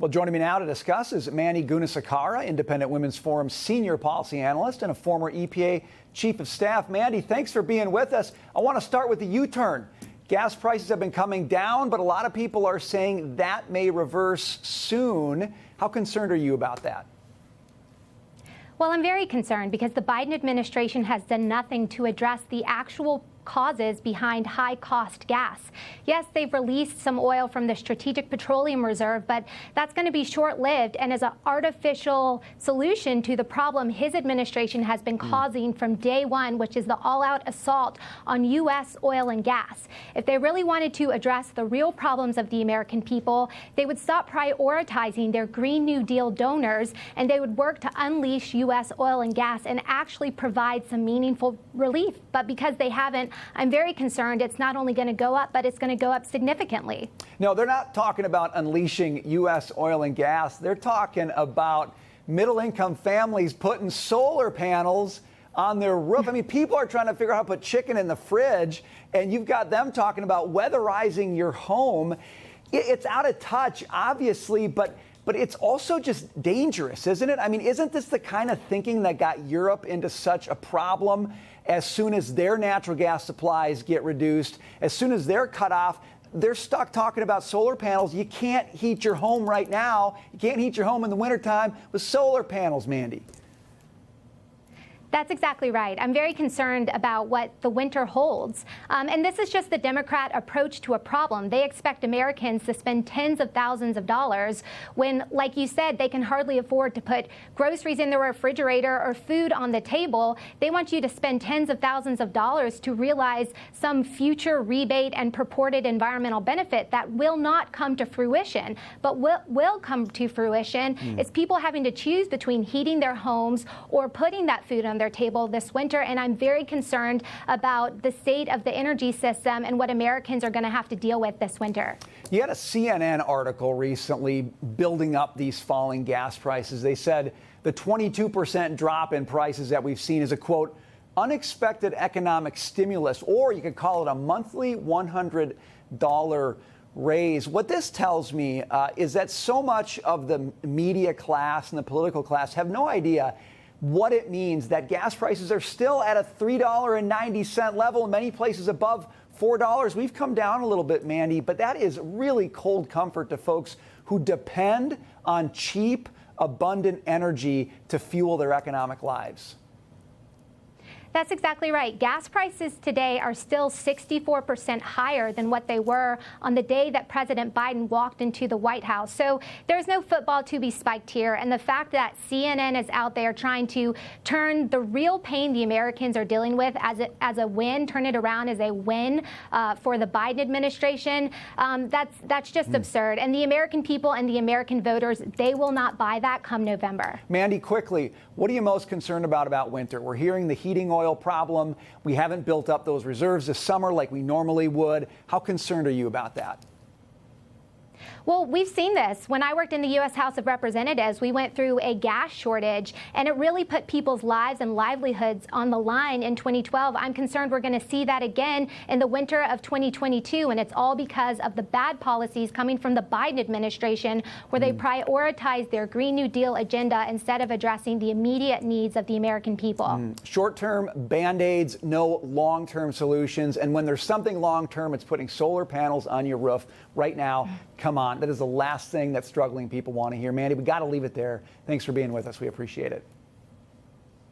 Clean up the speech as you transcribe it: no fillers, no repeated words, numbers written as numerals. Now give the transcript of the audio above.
Well, joining me now to discuss is Mandy Gunasekara, Independent Women's Forum Senior Policy Analyst and a former EPA Chief of Staff. Mandy, thanks for being with us. I want to start with the U-turn. Gas prices have been coming down, but a lot of people are saying that may reverse soon. How concerned are you about that? Well, I'm very concerned because the Biden administration has done nothing to address the actual causes behind high-cost gas. Yes, they've released some oil from the Strategic Petroleum Reserve, but that's going to be short-lived and is an artificial solution to the problem his administration has been causing from day one, which is the all-out assault on U.S. oil and gas. If they really wanted to address the real problems of the American people, they would stop prioritizing their Green New Deal donors, and they would work to unleash U.S. oil and gas and actually provide some meaningful relief. But because they haven't, I'm very concerned it's not only going to go up, but it's going to go up significantly. No, they're not talking about unleashing U.S. oil and gas. They're talking about middle-income families putting solar panels on their roof. I mean, people are trying to figure out how to put chicken in the fridge, and you've got them talking about weatherizing your home. It's out of touch, obviously, but it's also just dangerous, isn't it? I mean, isn't this the kind of thinking that got Europe into such a problem? As soon as their natural gas supplies get reduced, as soon as they're cut off, they're stuck talking about solar panels. You can't heat your home right now. You can't heat your home in the wintertime with solar panels, Mandy. That's exactly right. I'm very concerned about what the winter holds. And this is just the Democrat approach to a problem. They expect Americans to spend tens of thousands of dollars when, like you said, they can hardly afford to put groceries in the refrigerator or food on the table. They want you to spend tens of thousands of dollars to realize some future rebate and purported environmental benefit that will not come to fruition. But will come to fruition is people having to choose between heating their homes or putting that food on their table this winter, and I'm very concerned about the state of the energy system and what Americans are going to have to deal with this winter. You had a CNN article recently building up these falling gas prices. They said the 22% drop in prices that we've seen is a, quote, unexpected economic stimulus, or you could call it a monthly $100 raise. What this tells me is that so much of the media class and the political class have no idea what it means that gas prices are still at a $3.90 level, in many places above $4. We've come down a little bit, Mandy, but that is really cold comfort to folks who depend on cheap, abundant energy to fuel their economic lives. That's exactly right. Gas prices today are still 64% higher than what they were on the day that President Biden walked into the White House. So there's no football to be spiked here. And the fact that CNN is out there trying to turn the real pain the Americans are dealing with as a win, turn it around as a win for the Biden administration, that's just absurd. And the American people and the American voters, they will not buy that come November. Mandy, quickly, what are you most concerned about winter? We're hearing the heating oil problem. We haven't built up those reserves this summer like we normally would. How concerned are you about that? Well, we've seen this. When I worked in the U.S. House of Representatives, we went through a gas shortage, and it really put people's lives and livelihoods on the line in 2012. I'm concerned we're going to see that again in the winter of 2022, and it's all because of the bad policies coming from the Biden administration, where they prioritize their Green New Deal agenda instead of addressing the immediate needs of the American people. Short-term Band-Aids, no long-term solutions. And when there's something long-term, it's putting solar panels on your roof right now. Come on. That is the last thing that struggling people want to hear. Mandy, we got to leave it there. Thanks for being with us. We appreciate it.